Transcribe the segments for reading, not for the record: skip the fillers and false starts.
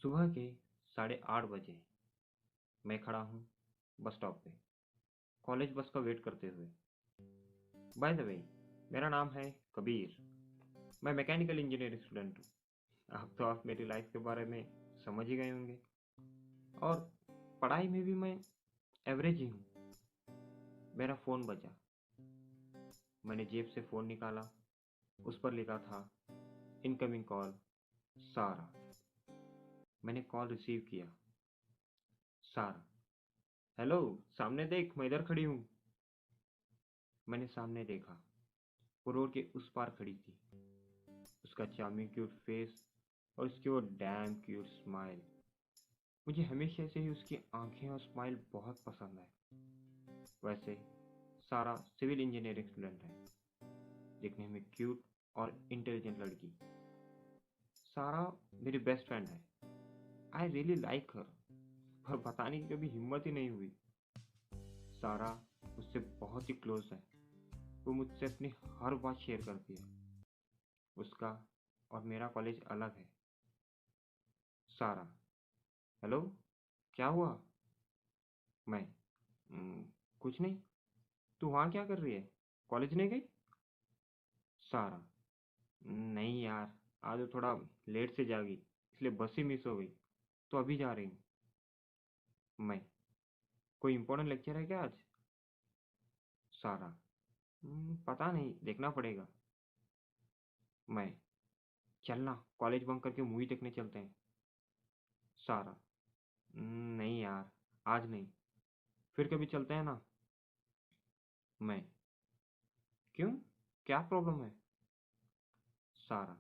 सुबह के 8:30 बजे मैं खड़ा हूँ बस स्टॉप पे, कॉलेज बस का वेट करते हुए। बाय द वे, मेरा नाम है कबीर। मैं मैकेनिकल इंजीनियरिंग स्टूडेंट हूँ। अब तो आप मेरी लाइफ के बारे में समझ ही गए होंगे। और पढ़ाई में भी मैं एवरेज ही हूँ। मेरा फ़ोन बजा। मैंने जेब से फ़ोन निकाला। उस पर लिखा था इनकमिंग कॉल सारा। मैंने कॉल रिसीव किया। सारा, हेलो, सामने देख, मैं इधर खड़ी हूँ। मैंने सामने देखा। वो रोड के उस पार खड़ी थी। उसका चार्मिंग क्यूट फेस और उसकी वो डैम क्यूट स्माइल। मुझे हमेशा से ही उसकी आंखें और स्माइल बहुत पसंद है। वैसे सारा सिविल इंजीनियरिंग स्टूडेंट है, दिखने में क्यूट और इंटेलिजेंट लड़की। सारा मेरी बेस्ट फ्रेंड है। आई रियली लाइक हर, पर बताने की कभी हिम्मत ही नहीं हुई। सारा मुझसे बहुत ही क्लोज है। वो मुझसे अपनी हर बात शेयर करती है। उसका और मेरा कॉलेज अलग है। सारा, हेलो, क्या हुआ? मैं, "हम्म, कुछ नहीं। तू वहाँ क्या कर रही है? कॉलेज नहीं गई?" सारा, नहीं यार, आज वो थोड़ा लेट से जागी, इसलिए बस ही मिस हो गई, तो अभी जा रही हूँ।" मैं, कोई इम्पोर्टेंट लेक्चर है क्या आज?" सारा, पता नहीं, देखना पड़ेगा।" मैं, चलना, कॉलेज बंक करके मूवी देखने चलते हैं।" सारा, नहीं यार, आज नहीं, फिर कभी चलते हैं ना।" मैं, क्यों, क्या प्रॉब्लम है? सारा,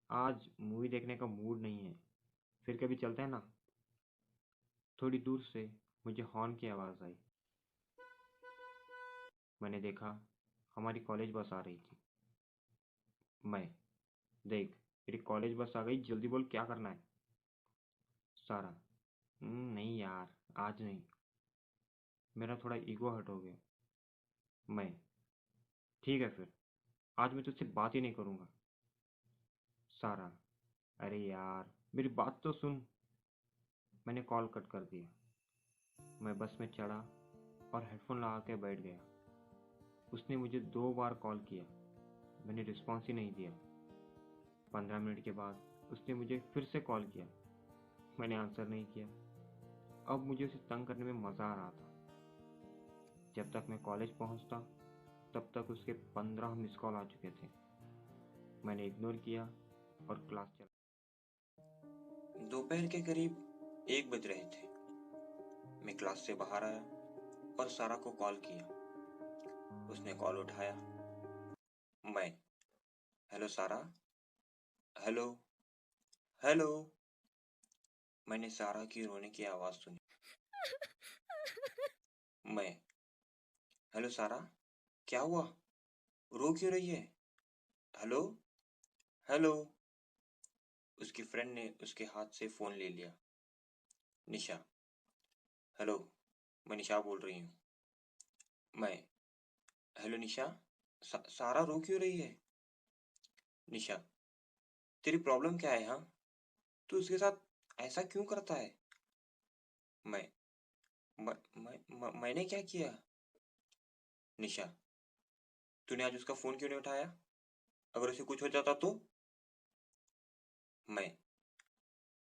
आज मूवी देखने का मूड नहीं है, फिर कभी चलते हैं ना। थोड़ी दूर से मुझे हॉर्न की आवाज़ आई। मैंने देखा, हमारी कॉलेज बस आ रही थी। मैं, देख, मेरी कॉलेज बस आ गई, जल्दी बोल क्या करना है?" सारा, नहीं यार, आज नहीं। मेरा थोड़ा ईगो हर्ट हो गया। मैं, ठीक है फिर, आज मैं तुझसे बात ही नहीं करूँगा। सारा, अरे यार, मेरी बात तो सुन। मैंने कॉल कट कर दिया। मैं बस में चढ़ा और हेडफोन लगा के बैठ गया। उसने मुझे 2 बार कॉल किया, मैंने रिस्पॉन्स ही नहीं दिया। 15 मिनट के बाद उसने मुझे फिर से कॉल किया, मैंने आंसर नहीं किया। अब मुझे उसे तंग करने में मज़ा आ रहा था। जब तक मैं कॉलेज पहुंचता, तब तक उसके 15 मिस कॉल आ चुके थे। मैंने इग्नोर किया और क्लास चला। दोपहर के करीब 1 बज रहे थे। मैं क्लास से बाहर आया और सारा को कॉल किया। उसने कॉल उठाया। मैं, हेलो सारा, हेलो, हेलो। मैंने सारा की रोने की आवाज़ सुनी। मैं, हेलो सारा, क्या हुआ, रो क्यों रही है? Hello, hello. उसकी फ्रेंड ने उसके हाथ से फ़ोन ले लिया। निशा, हेलो, मैं निशा बोल रही हूँ। मैं, हेलो निशा, सारा रो क्यों रही है? निशा, तेरी प्रॉब्लम क्या है? हाँ, तू उसके साथ ऐसा क्यों करता है? मैं, मैंने क्या किया? निशा, तूने आज उसका फ़ोन क्यों नहीं उठाया? अगर उसे कुछ हो जाता तो? मैं,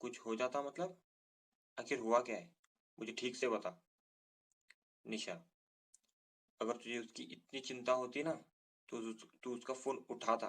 कुछ हो जाता मतलब? आखिर हुआ क्या है? मुझे ठीक से बता। निशा, अगर तुझे उसकी इतनी चिंता होती ना, तो तू उसका फ़ोन उठाता।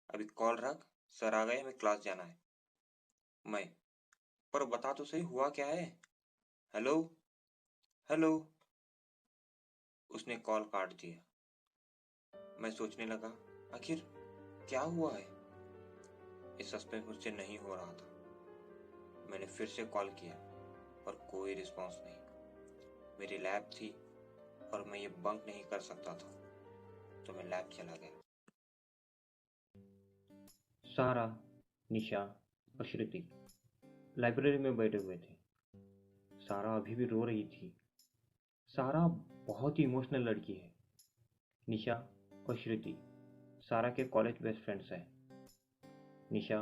अभी कॉल रख, सर आ गए, हमें क्लास जाना है। मैं, पर बता तो सही, हुआ क्या है? Hello, hello. उसने कॉल काट दिया। मैं सोचने लगा, आखिर क्या हुआ है? ये सस्पेंस मुझसे नहीं हो रहा था। मैंने फिर से कॉल किया, पर कोई रिस्पॉन्स नहीं। मेरी लैब थी और मैं ये बंक नहीं कर सकता था, तो मैं लैब चला गया। सारा, निशा और श्रुति लाइब्रेरी में बैठे हुए थे। सारा अभी भी रो रही थी। सारा बहुत ही इमोशनल लड़की है। निशा और श्रुति सारा के कॉलेज बेस्ट फ्रेंड्स हैं। निशा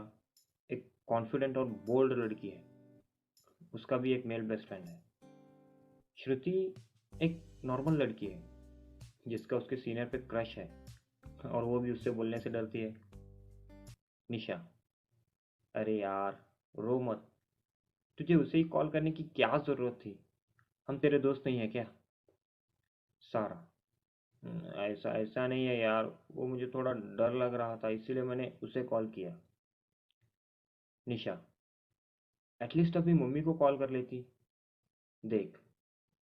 एक कॉन्फिडेंट और बोल्ड लड़की है। उसका भी एक मेल बेस्ट फ्रेंड है। श्रुति एक नॉर्मल लड़की है जिसका उसके सीनियर पे क्रश है और वो भी उससे बोलने से डरती है। निशा, अरे यार, रो मत। तुझे उसे ही कॉल करने की क्या जरूरत थी? हम तेरे दोस्त नहीं है क्या? सारा, ऐसा ऐसा नहीं है यार, वो मुझे थोड़ा डर लग रहा था इसीलिए मैंने उसे कॉल किया। निशा, एटलीस्ट अपनी मम्मी को कॉल कर लेती। देख,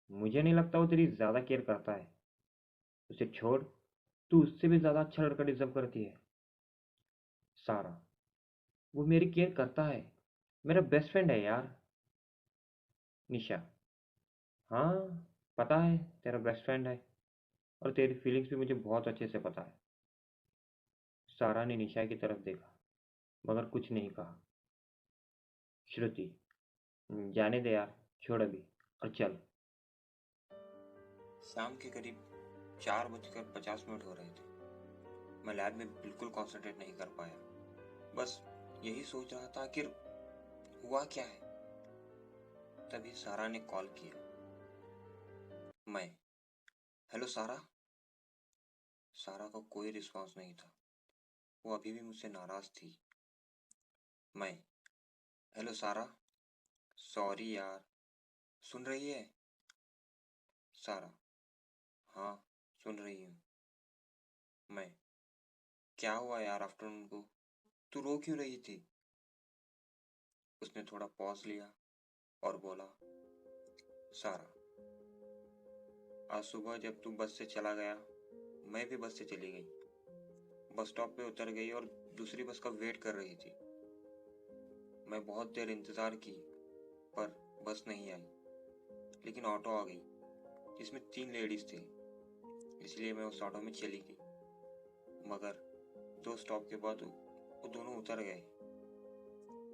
मुझे नहीं लगता वो तेरी ज़्यादा केयर करता है। उसे छोड़, तू उससे भी ज़्यादा अच्छा लड़का डिजर्व करती है। सारा, वो मेरी केयर करता है, मेरा बेस्ट फ्रेंड है यार। निशा, हाँ, पता है तेरा बेस्ट फ्रेंड है और तेरी फीलिंग्स भी मुझे बहुत अच्छे से पता है। सारा ने निशा की तरफ देखा मगर कुछ नहीं कहा। श्रुति, जाने दे यार, छोड़ अभी और चल। शाम के करीब 4:50 हो रहे थे। मैं लैब में बिल्कुल कंसंट्रेट नहीं कर पाया, बस यही सोच रहा था आखिर हुआ क्या है। तभी सारा ने कॉल किया। मैं, हेलो सारा। सारा का कोई रिस्पॉन्स नहीं था, वो अभी भी मुझसे नाराज थी। मैं, हेलो सारा। सॉरी यार, सुन रही है? सारा, हाँ, सुन रही हूँ। मैं, क्या हुआ यार आफ्टरनून को, तू रो क्यों रही थी? उसने थोड़ा पॉज लिया और बोला, सारा, आज सुबह जब तू बस से चला गया, मैं भी बस से चली गई। बस स्टॉप पे उतर गई और दूसरी बस का वेट कर रही थी। मैं बहुत देर इंतजार की पर बस नहीं आई, लेकिन ऑटो आ गई जिसमें 3 लेडीज थी, इसलिए मैं उस ऑटो में चली गई। मगर 2 स्टॉप के बाद वो दोनों उतर गए।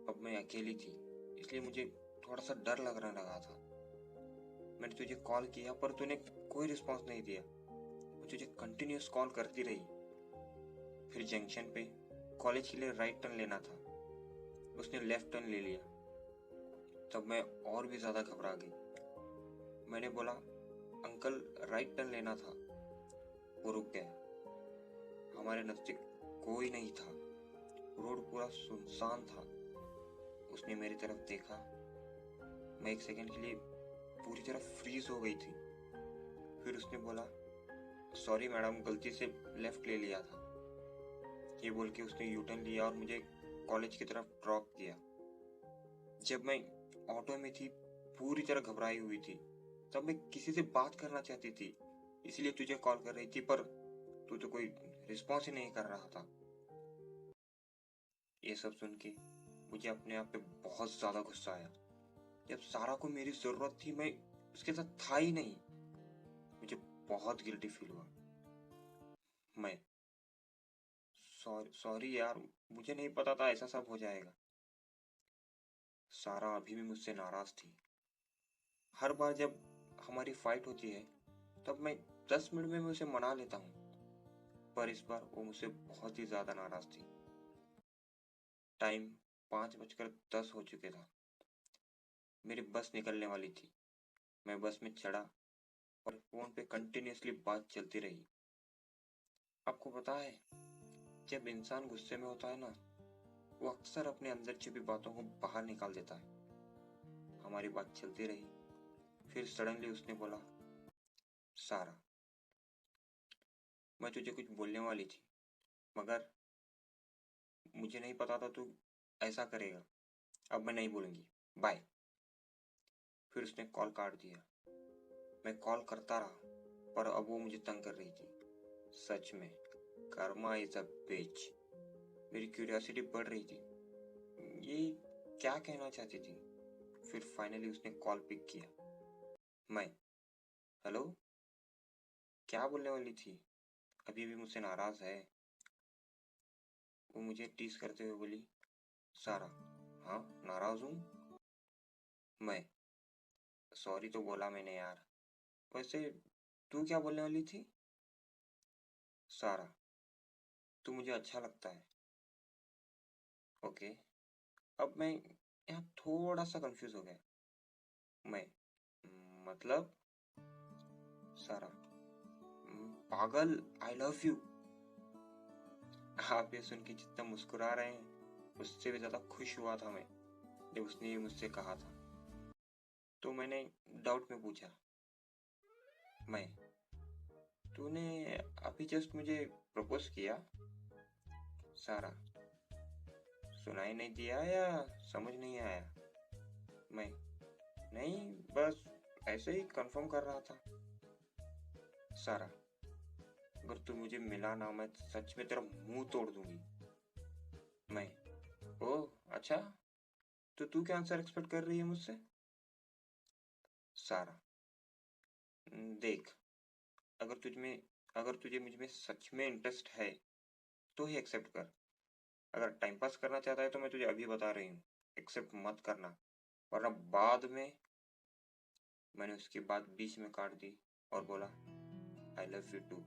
अब मैं अकेली थी, इसलिए मुझे थोड़ा सा डर लगने लगा था। मैंने तुझे कॉल किया पर तूने कोई रिस्पॉन्स नहीं दिया। मैं तुझे कंटिन्यूस कॉल करती रही। फिर जंक्शन पे कॉलेज के लिए राइट टर्न लेना था, उसने लेफ्ट टर्न ले लिया। तब मैं और भी ज्यादा घबरा गई। मैंने बोला, अंकल राइट टर्न लेना था। वो रुक गया। हमारे नजदीक कोई नहीं था, रोड पूरा सुनसान था। उसने मेरी तरफ देखा। मैं एक सेकंड के लिए पूरी तरह फ्रीज हो गई थी। फिर उसने बोला, सॉरी मैडम, गलती से लेफ्ट ले लिया था। ये बोल के उसने यू टर्न लिया और मुझे कॉलेज की तरफ ड्रॉप किया। जब मैं ऑटो में थी, पूरी तरह घबराई हुई थी। तब मैं किसी से बात करना चाहती थी, इसलिए तुझे कॉल कर रही थी, पर तू तो कोई रिस्पॉन्स ही नहीं कर रहा था। ये सब सुन के मुझे अपने आप पे बहुत ज्यादा गुस्सा आया। जब सारा को मेरी जरूरत थी, मैं उसके साथ था ही नहीं। मुझे बहुत गिल्टी फील हुआ। मैं, सॉरी यार, मुझे नहीं पता था ऐसा सब हो जाएगा। सारा अभी भी मुझसे नाराज थी। हर बार जब हमारी फाइट होती है तब मैं 10 मिनट में उसे मना लेता हूँ, पर इस बार वो मुझसे बहुत ही ज्यादा नाराज थी। टाइम 5:10 हो चुके था। मेरी बस निकलने वाली थी। मैं बस में चढ़ा और फोन पे कंटिन्यूअसली बात चलती रही। आपको पता है, जब इंसान गुस्से में होता है ना, वो अक्सर अपने अंदर छिपी बातों को बाहर निकाल देता है। हमारी बात चलती रही। फिर सडनली उसने बोला, सारा, मैं तुझे कुछ बोलने वाली थी, मगर मुझे नहीं पता था तू ऐसा करेगा। अब मैं नहीं बोलूंगी, बाय। फिर उसने कॉल काट दिया। मैं कॉल करता रहा, पर अब वो मुझे तंग कर रही थी। सच में, कर्मा इज अ बिच। मेरी क्यूरियोसिटी बढ़ रही थी, ये क्या कहना चाहती थी। फिर फाइनली उसने कॉल पिक किया। मैं, हेलो, क्या बोलने वाली थी? अभी भी मुझसे नाराज है? वो मुझे टीज करते हुए बोली, सारा, हाँ नाराज हूँ। मैं, सॉरी तो बोला मैंने यार, वैसे तू क्या बोलने वाली थी? सारा, तू मुझे अच्छा लगता है। ओके, अब मैं यहाँ थोड़ा सा कंफ्यूज हो गया। मैं मतलब सारा पागल, आई लव यू। आप ये सुन के जितना मुस्कुरा रहे हैं उससे भी ज्यादा खुश हुआ था मैं जब उसने ये मुझसे कहा था। तो मैंने डाउट में पूछा, मैं तूने अभी जस्ट मुझे प्रपोज किया? सारा, सुनाई नहीं दिया या समझ नहीं आया? मैं, नहीं, बस ऐसे ही कंफर्म कर रहा था। सारा, अगर तू मुझे मिला ना मैं सच में तेरा मुंह तोड़ दूंगी। मैं, ओह अच्छा, तो तू क्या आंसर एक्सपेक्ट कर रही है मुझसे? सारा, देख, अगर तुझे मुझ में सच में इंटरेस्ट है तो ही एक्सेप्ट कर। अगर टाइम पास करना चाहता है तो मैं तुझे अभी बता रही हूँ, एक्सेप्ट मत करना, वरना बाद में। मैंने उसकी बात बीच में काट दी और बोला, आई लव यू टू।